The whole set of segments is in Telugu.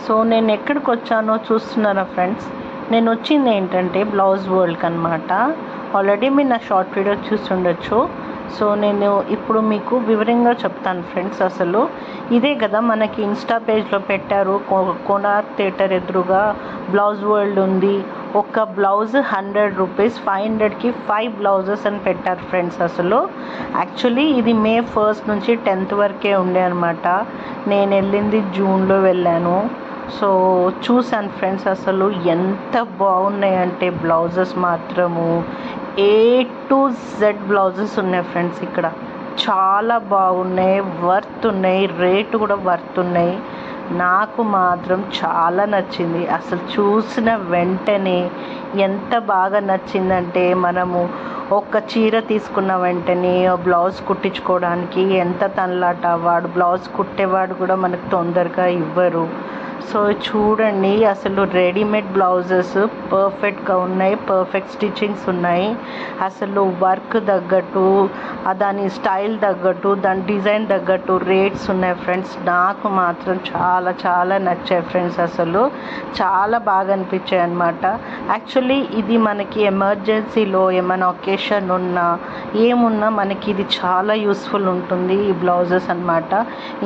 సో నేను ఎక్కడికి వచ్చానో చూస్తున్నారా ఫ్రెండ్స్, నేను వచ్చింది ఏంటంటే బ్లౌజ్ వరల్డ్కి అనమాట. ఆల్రెడీ మీరు నా షార్ట్ వీడియో చూసి ఉండొచ్చు. సో నేను ఇప్పుడు మీకు వివరంగా చెప్తాను ఫ్రెండ్స్. అసలు ఇదే కదా మనకి ఇన్స్టా పేజ్లో పెట్టారు, కోనార్క్ థియేటర్ ఎదురుగా బ్లౌజ్ వరల్డ్ ఉంది, ఒక బ్లౌజ్ 100 రూపీస్, 500కి 5 బ్లౌజెస్ అని పెట్టారు ఫ్రెండ్స్. అసలు యాక్చువల్లీ ఇది మే 1 నుంచి 10th వరకే ఉండే అనమాట. నేను వెళ్ళింది జూన్లో వెళ్ళాను. సో చూసాను ఫ్రెండ్స్, అసలు ఎంత బాగున్నాయంటే బ్లౌజెస్ మాత్రము A to Z బ్లౌజెస్ ఉన్నాయి ఫ్రెండ్స్. ఇక్కడ చాలా బాగున్నాయి, వర్త్ ఉన్నాయి, రేటు కూడా వర్త్ ఉన్నాయి. నాకు మాత్రం చాలా నచ్చింది. అసలు చూసిన వెంటనే ఎంత బాగా నచ్చిందంటే, మనము ఒక చీర తీసుకున్న వెంటనే బ్లౌజ్ కుట్టించుకోవడానికి ఎంత తనలాట. వాడు బ్లౌజ్ కుట్టేవాడు కూడా మనకు తొందరగా ఇవ్వరు. సో చూడండి, అసలు రెడీమేడ్ బ్లౌజెస్ పర్ఫెక్ట్గా ఉన్నాయి, పర్ఫెక్ట్ స్టిచ్చింగ్స్ ఉన్నాయి. అసలు వర్క్ తగ్గట్టు, దాని స్టైల్ తగ్గట్టు, దాని డిజైన్ తగ్గట్టు రేట్స్ ఉన్నాయి ఫ్రెండ్స్. నాకు మాత్రం చాలా చాలా నచ్చాయి ఫ్రెండ్స్. అసలు చాలా బాగా అనిపించాయి అన్నమాట. యాక్చువల్లీ ఇది మనకి ఎమర్జెన్సీలో ఏమైనా ఒకేషన్ ఉన్నా ఏమున్నా మనకి ఇది చాలా యూస్ఫుల్ ఉంటుంది ఈ బ్లౌజెస్ అన్నమాట.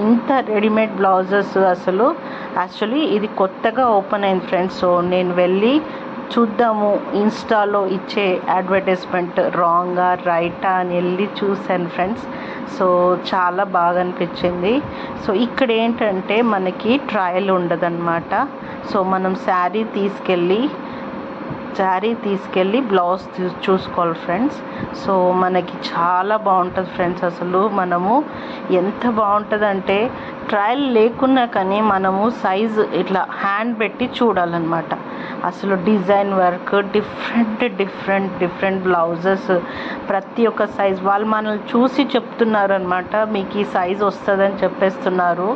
ఇంత రెడీమేడ్ బ్లౌజెస్ అసలు యాక్చువల్లీ ఇది కొత్తగా ఓపెన్ అయింది ఫ్రెండ్స్. సో నేను వెళ్ళి చూద్దాము, ఇన్స్టాలో ఇచ్చే అడ్వర్టైజ్మెంట్ రాంగా రైటా అని వెళ్ళి చూశాను ఫ్రెండ్స్. సో చాలా బాగా అనిపించింది. సో ఇక్కడ ఏంటంటే మనకి ట్రయల్ ఉండదన్నమాట. సో మనం శారీ తీసుకెళ్ళి బ్లౌజ్ చూసుకోవాలి ఫ్రెండ్స్. సో మనకి చాలా బాగుంటుంది ఫ్రెండ్స్. అసలు మనము ఎంత బాగుంటుందంటే ట్రయల్ లేకున్నా కానీ మనము సైజు ఇట్లా హ్యాండ్ పెట్టి చూడాలన్నమాట. అసలు డిజైన్ వర్క్, డిఫరెంట్ బ్లౌజెస్, ప్రతి ఒక్క సైజ్ వాళ్ళు మనల్ని చూసి చెప్తున్నారు అనమాట, మీకు ఈ సైజ్ వస్తుందని చెప్పేస్తున్నారు.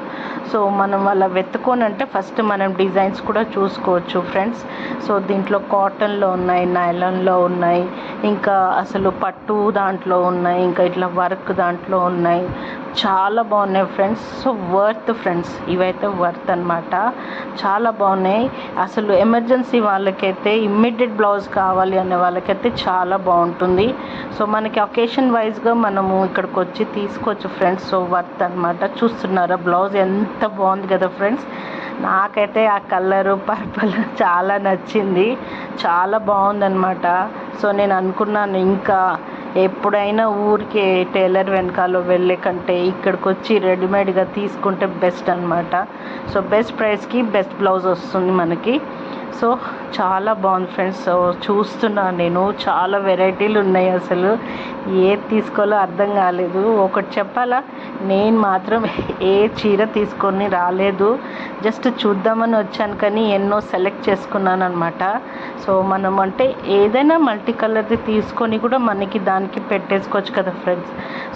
సో మనం వాళ్ళ వెతుకోనంటే ఫస్ట్ మనం డిజైన్స్ కూడా చూసుకోవచ్చు ఫ్రెండ్స్. సో దీంట్లో కాటన్లో ఉన్నాయి, నైలాన్లో ఉన్నాయి, ఇంకా అసలు పట్టు దాంట్లో ఉన్నాయి, ఇంకా ఇట్లా వర్క్ దాంట్లో ఉన్నాయి. చాలా బాగున్నాయి ఫ్రెండ్స్. సో వర్త్ ఫ్రెండ్స్, ఇవైతే వర్త్ అనమాట. చాలా బాగున్నాయి. అసలు ఎమర్జెన్సీ వాళ్ళకైతే, ఇమ్మీడియట్ బ్లౌజ్ కావాలి అనే వాళ్ళకైతే చాలా బాగుంటుంది. సో మనకి ఒకేషన్ వైజ్గా మనము ఇక్కడికి వచ్చి తీసుకోవచ్చు ఫ్రెండ్స్. సో వర్త్ అనమాట. చూస్తున్నారా బ్లౌజ్ ఎంత బాగుంది కదా ఫ్రెండ్స్. నాకైతే ఆ కలరు పర్పుల్ చాలా నచ్చింది, చాలా బాగుందన్నమాట. సో నేను అనుకున్నాను, ఇంకా ఎప్పుడైనా ఊరికే టైలర్ వెనకాల వెళ్ళే కంటే ఇక్కడికి వచ్చి రెడీమేడ్గా తీసుకుంటే బెస్ట్ అనమాట. సో బెస్ట్ ప్రైస్కి బెస్ట్ బ్లౌజ్ వస్తుంది మనకి. సో చాలా బాగుంది ఫ్రెండ్స్. సో చూస్తున్నాను నేను, చాలా వెరైటీలు ఉన్నాయి. అసలు ఏది తీసుకోవాలో అర్థం కాలేదు. ఒకటి చెప్పాలా, నేను మాత్రం ఏ చీర తీసుకొని రాలేదు, జస్ట్ చూద్దామని వచ్చాను, కానీ ఎన్నో సెలెక్ట్ చేసుకున్నాను అనమాట. సో మనం అంటే ఏదైనా మల్టీ కలర్ది తీసుకొని కూడా మనకి దానికి పెట్టేసుకోవచ్చు కదా ఫ్రెండ్స్.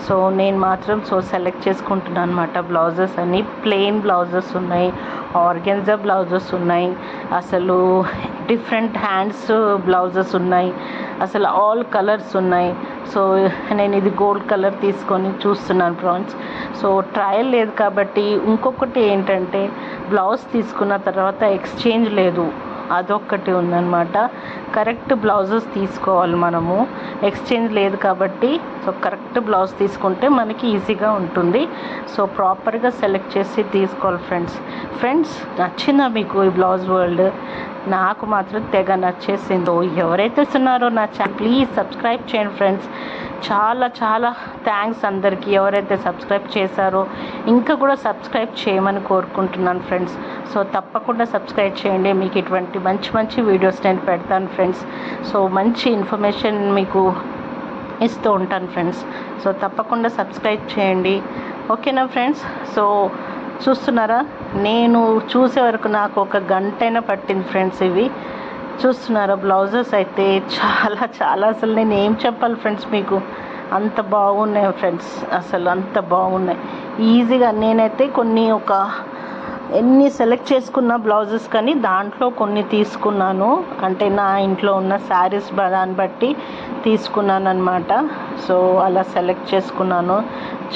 సో నేను మాత్రం సెలెక్ట్ చేసుకుంటున్నాను అనమాట. బ్లౌజెస్ అని ప్లెయిన్ బ్లౌజెస్ ఉన్నాయి, ఆర్గెన్జా బ్లౌజెస్ ఉన్నాయి, అసలు డిఫరెంట్ హ్యాండ్స్ బ్లౌజెస్ ఉన్నాయి, అసలు ఆల్ కలర్స్ ఉన్నాయి. సో నేను ఇది గోల్డ్ కలర్ తీసుకొని చూస్తున్నాను ఫ్రెండ్స్. సో ట్రయల్ లేదు కాబట్టి, ఇంకొకటి ఏంటంటే బ్లౌజ్ తీసుకున్న తర్వాత ఎక్స్చేంజ్ లేదు, అదొక్కటి ఉందన్నమాట. కరెక్ట్ బ్లౌజెస్ తీసుకోవాలి మనము, ఎక్స్చేంజ్ లేదు కాబట్టి. సో కరెక్ట్ బ్లౌజ్ తీసుకుంటే మనకి ఈజీగా ఉంటుంది. సో ప్రాపర్గా సెలెక్ట్ చేసి తీసుకోవాలి ఫ్రెండ్స్. నచ్చిందా మీకు ఈ బ్లౌజ్ వరల్డ్? నాకు మాత్రం తెగ నచ్చేసిందో. ఎవరైతే ఇస్తున్నారో నా ఛానల్ ప్లీజ్ సబ్స్క్రైబ్ చేయండి ఫ్రెండ్స్. చాలా చాలా థ్యాంక్స్ అందరికీ ఎవరైతే సబ్స్క్రైబ్ చేశారో, ఇంకా కూడా సబ్స్క్రైబ్ చేయమని కోరుకుంటున్నాను ఫ్రెండ్స్. సో తప్పకుండా సబ్స్క్రైబ్ చేయండి, మీకు ఇటువంటి మంచి వీడియోస్ నేను పెడతాను ఫ్రెండ్స్. సో మంచి ఇన్ఫర్మేషన్ మీకు ఇస్తూ ఉంటాను ఫ్రెండ్స్. సో తప్పకుండా సబ్స్క్రైబ్ చేయండి, ఓకేనా ఫ్రెండ్స్. సో చూస్తున్నారా, నేను చూసే వరకు నాకు 1 గంటైనా పట్టింది ఫ్రెండ్స్. ఇవి చూస్తున్నారా బ్లౌజెస్ అయితే చాలా అసలు నేను ఏం చెప్పాలి ఫ్రెండ్స్, మీకు అంత బాగున్నాయి ఫ్రెండ్స్. అసలు అంత బాగున్నాయి. ఈజీగా నేనైతే ఎన్ని సెలెక్ట్ చేసుకున్న బ్లౌజెస్, కానీ దాంట్లో కొన్ని తీసుకున్నాను, అంటే నా ఇంట్లో ఉన్న శారీస్ దాన్ని బట్టి తీసుకున్నాను అనమాట. సో అలా సెలెక్ట్ చేసుకున్నాను.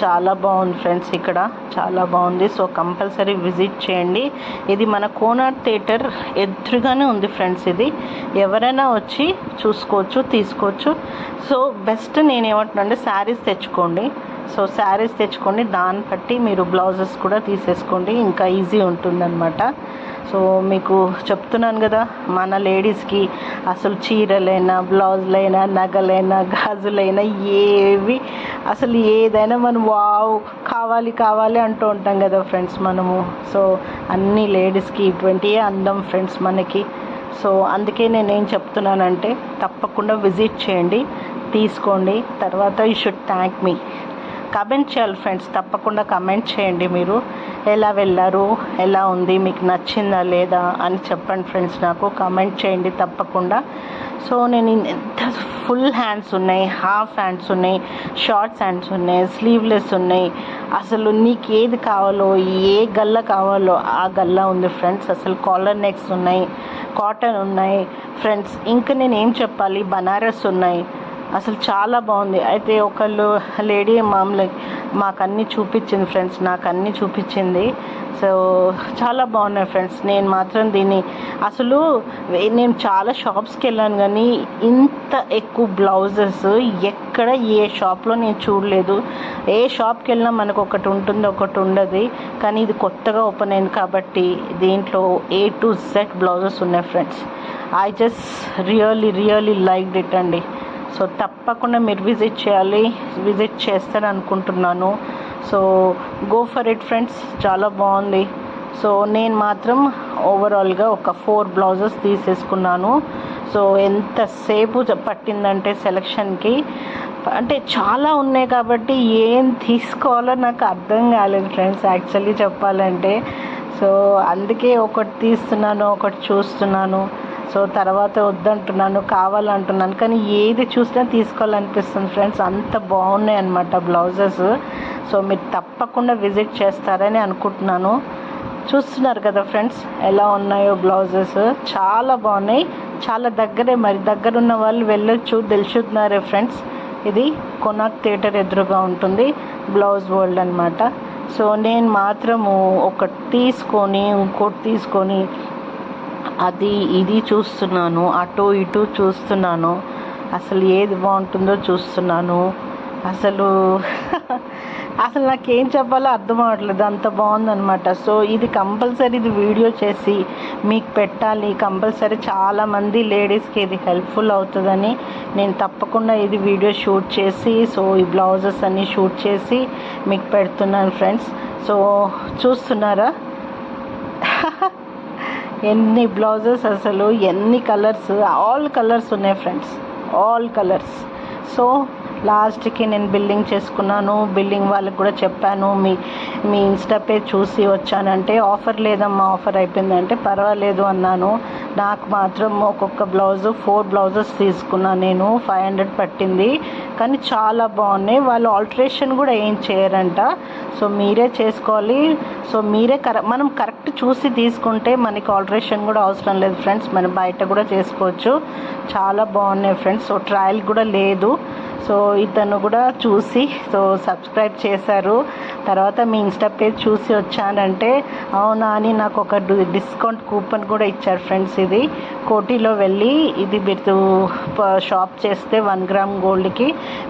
చాలా బాగుంది ఫ్రెండ్స్, ఇక్కడ చాలా బాగుంది. సో కంపల్సరీ విజిట్ చేయండి. ఇది మన కోనార్క్ థియేటర్ ఎదురుగానే ఉంది ఫ్రెండ్స్. ఇది ఎవరైనా వచ్చి చూసుకోవచ్చు, తీసుకోవచ్చు. సో బెస్ట్ నేను ఏమంటున్నానంటే శారీస్ తెచ్చుకోండి. సో శారీస్ తెచ్చుకోండి, దాన్ని బట్టి మీరు బ్లౌజెస్ కూడా తీసేసుకోండి, ఇంకా ఈజీ ఉంటుందన్నమాట. సో మీకు చెప్తున్నాను కదా, మన లేడీస్కి అసలు చీరలైనా, బ్లౌజులైనా, నగలైనా, గాజులైనా ఏవి అసలు ఏదైనా మనం వావ్ కావాలి కావాలి అంటూ ఉంటాం కదా ఫ్రెండ్స్ మనము. సో అన్ని లేడీస్కి ఇటువంటివే అందం ఫ్రెండ్స్ మనకి. సో అందుకే నేనేం చెప్తున్నానంటే తప్పకుండా విజిట్ చేయండి, తీసుకోండి. తర్వాత you should thank me. Comment చేయాలి ఫ్రెండ్స్, తప్పకుండా కమెంట్ చేయండి. మీరు ఎలా వెళ్ళారు, ఎలా ఉంది, మీకు నచ్చిందా లేదా అని చెప్పండి ఫ్రెండ్స్, నాకు కమెంట్ చేయండి తప్పకుండా. సో నేను ఎంత ఫుల్ హ్యాండ్స్ ఉన్నాయి, హాఫ్ హ్యాండ్స్ ఉన్నాయి, షార్ట్స్ హ్యాండ్స్ ఉన్నాయి, స్లీవ్లెస్ ఉన్నాయి. అసలు నీకు ఏది కావాలో, ఏ గల్ల కావాలో ఆ గల్ల ఉంది ఫ్రెండ్స్. అసలు కాలర్ నెక్స్ ఉన్నాయి, కాటన్ ఉన్నాయి ఫ్రెండ్స్. ఇంకా నేను ఏం చెప్పాలి, బనారస్ ఉన్నాయి. అసలు చాలా బాగుంది. అయితే ఒకళ్ళు లేడీ మాకు అన్నీ చూపించింది ఫ్రెండ్స్, నాకు అన్నీ చూపించింది. సో చాలా బాగున్నాయి ఫ్రెండ్స్. నేను మాత్రం దీన్ని అసలు నేను చాలా షాప్స్కి వెళ్ళాను, కానీ ఇంత ఎక్కువ బ్లౌజెస్ ఎక్కడ ఏ షాప్లో నేను చూడలేదు. ఏ షాప్కి వెళ్ళినా మనకు ఒకటి ఉంటుంది, ఒకటి ఉండదు. కానీ ఇది కొత్తగా ఓపెన్ అయింది కాబట్టి దీంట్లో A to Z బ్లౌజెస్ ఉన్నాయి friends. I just really liked it అండి. సో తప్పకుండా మీరు విజిట్ చేయాలి, విజిట్ చేస్తారని అనుకుంటున్నాను. So go for it friends, చాలా బాగుంది. సో నేను మాత్రం ఓవరాల్గా ఒక 4 బ్లౌజెస్ తీసేసుకున్నాను. సో ఎంతసేపు పట్టిందంటే సెలక్షన్కి, అంటే చాలా ఉన్నాయి కాబట్టి ఏం తీసుకోవాలో నాకు అర్థం కాలేదు ఫ్రెండ్స్ యాక్చువల్లీ చెప్పాలంటే. సో అందుకే ఒకటి తీస్తున్నాను, ఒకటి చూస్తున్నాను. సో తర్వాత వద్దంటున్నాను, కావాలంటున్నాను, కానీ ఏది చూసినా తీసుకోవాలనిపిస్తుంది ఫ్రెండ్స్. అంత బాగున్నాయి అన్నమాట బ్లౌజెస్. సో మీరు తప్పకుండా విజిట్ చేస్తారని అనుకుంటున్నాను. చూస్తున్నారు కదా ఫ్రెండ్స్ ఎలా ఉన్నాయో బ్లౌజెస్, చాలా బాగున్నాయి. చాలా దగ్గరే, మరి దగ్గర ఉన్న వాళ్ళు వెళ్ళొచ్చు, తెలుసుతున్నారే ఫ్రెండ్స్. ఇది కోనార్క్ థియేటర్ ఎదురుగా ఉంటుంది, బ్లౌజ్ వరల్డ్ అనమాట. సో నేను మాత్రము ఒకటి తీసుకొని ఇంకోటి తీసుకొని అది ఇది చూస్తున్నాను, అటు ఇటు చూస్తున్నాను, అసలు ఏది బాగుంటుందో చూస్తున్నాను. అసలు నాకేం చెప్పాలో అర్థం అవ్వట్లేదు, అంత బాగుందనమాట. సో ఇది కంపల్సరీ ఇది వీడియో చేసి మీకు పెట్టాలి కంపల్సరీ. చాలామంది లేడీస్కి ఇది హెల్ప్ఫుల్ అవుతుందని నేను తప్పకుండా ఇది వీడియో షూట్ చేసి, సో ఈ బ్లౌజెస్ అన్నీ షూట్ చేసి మీకు పెడుతున్నాను ఫ్రెండ్స్. సో చూస్తున్నారా ఎన్ని బ్లౌజెస్, అసలు ఎన్ని కలర్స్, ఆల్ కలర్స్ ఉన్నాయి ఫ్రెండ్స్, ఆల్ కలర్స్. సో లాస్ట్కి నేను బిల్లింగ్ చేసుకున్నాను. బిల్లింగ్ వాళ్ళకి కూడా చెప్పాను, మీ ఇన్స్టా పేజ్ చూసి వచ్చానంటే ఆఫర్ లేదమ్మా, ఆఫర్ అయిపోయిందంటే పర్వాలేదు అన్నాను. నాకు మాత్రం ఒక్కొక్క బ్లౌజు 4 బ్లౌజెస్ తీసుకున్నాను నేను, 500 పట్టింది. కానీ చాలా బాగున్నాయి. వాళ్ళు ఆల్టరేషన్ కూడా ఏం చేయరంట. సో మీరే చేసుకోవాలి. సో మీరే మనం కరెక్ట్ చూసి తీసుకుంటే మనకి ఆల్టరేషన్ కూడా అవసరం లేదు ఫ్రెండ్స్, మనం బయట కూడా చేసుకోవచ్చు. చాలా బాగున్నాయి ఫ్రెండ్స్. సో ట్రయల్ కూడా లేదు. సో ఇతను కూడా చూసి సో సబ్స్క్రైబ్ చేశారు. తర్వాత మీ ఇన్స్టా పేజ్ చూసి వచ్చానంటే అవునా అని నాకు ఒక డిస్కౌంట్ కూపన్ కూడా ఇచ్చారు ఫ్రెండ్స్. ఇది కోటిలో వెళ్ళి ఇది మీరు షాప్ చేస్తే 1 గ్రామ్ గోల్డ్కి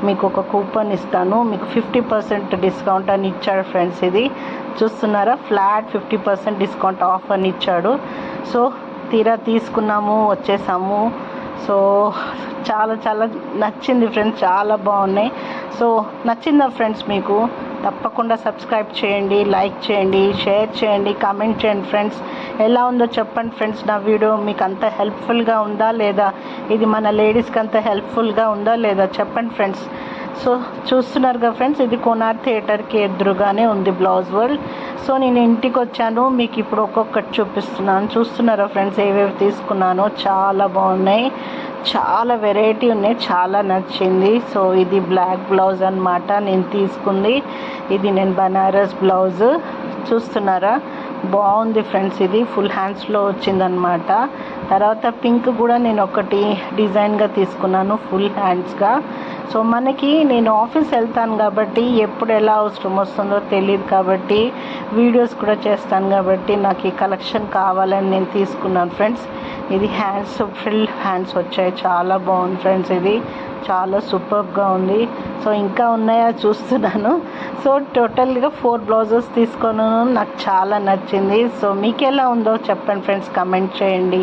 మీకు ఒక కూపన్ ఇస్తాను, మీకు 50% డిస్కౌంట్ అని ఇచ్చాడు ఫ్రెండ్స్. ఇది చూస్తున్నారా, ఫ్లాట్ 50% డిస్కౌంట్ ఆఫ్ అని ఇచ్చాడు. సో తీరా తీసుకున్నాము, వచ్చేసాము. సో చాలా నచ్చింది ఫ్రెండ్స్, చాలా బాగున్నాయి. సో నచ్చిందా ఫ్రెండ్స్ మీకు? తప్పకుండా సబ్స్క్రైబ్ చేయండి, లైక్ చేయండి, షేర్ చేయండి, కామెంట్ చేయండి ఫ్రెండ్స్. ఎలా ఉందో చెప్పండి ఫ్రెండ్స్. నా వీడియో మీకు అంత హెల్ప్ఫుల్గా ఉందా లేదా, ఇది మన లేడీస్కి అంత హెల్ప్ఫుల్గా ఉందా లేదా చెప్పండి ఫ్రెండ్స్. సో చూస్తున్నారు కదా ఫ్రెండ్స్, ఇది కోనార్క్ థియేటర్కి ఎదురుగానే ఉంది బ్లౌజ్ వరల్డ్. సో నేను ఇంటికి వచ్చాను, మీకు ఇప్పుడు ఒక్కొక్కటి చూపిస్తున్నాను. చూస్తున్నారా ఫ్రెండ్స్ ఏవేవి తీసుకున్నానో, చాలా బాగున్నాయి, చాలా వెరైటీ ఉన్నాయి, చాలా నచ్చింది. సో ఇది బ్లాక్ బ్లౌజ్ అన్నమాట నేను తీసుకుంది. ఇది నేను బనారస్ బ్లౌజ్, చూస్తున్నారా బాగుంది ఫ్రెండ్స్. ఇది ఫుల్ హ్యాండ్స్లో వచ్చిందనమాట. తర్వాత పింక్ కూడా నేను ఒకటి డిజైన్గా తీసుకున్నాను, ఫుల్ హ్యాండ్స్గా. సో మనకి నేను ఆఫీస్ వెళ్తాను కాబట్టి ఎప్పుడు ఎలా అవసరం వస్తుందో తెలియదు కాబట్టి వీడియోస్ కూడా చేస్తాను కాబట్టి నాకు ఈ కలెక్షన్ కావాలని నేను తీసుకున్నాను ఫ్రెండ్స్. ఇది హ్యాండ్స్ ఫుల్ హ్యాండ్స్ వచ్చాయి, చాలా బాగుంది ఫ్రెండ్స్. ఇది చాలా సూపర్గా ఉంది. సో ఇంకా ఉన్నాయా చూస్తున్నాను. సో టోటల్గా 4 బ్లౌజెస్ తీసుకున్నాను, నాకు చాలా నచ్చింది. సో మీకు ఎలా ఉందో చెప్పండి ఫ్రెండ్స్, కమెంట్ చేయండి.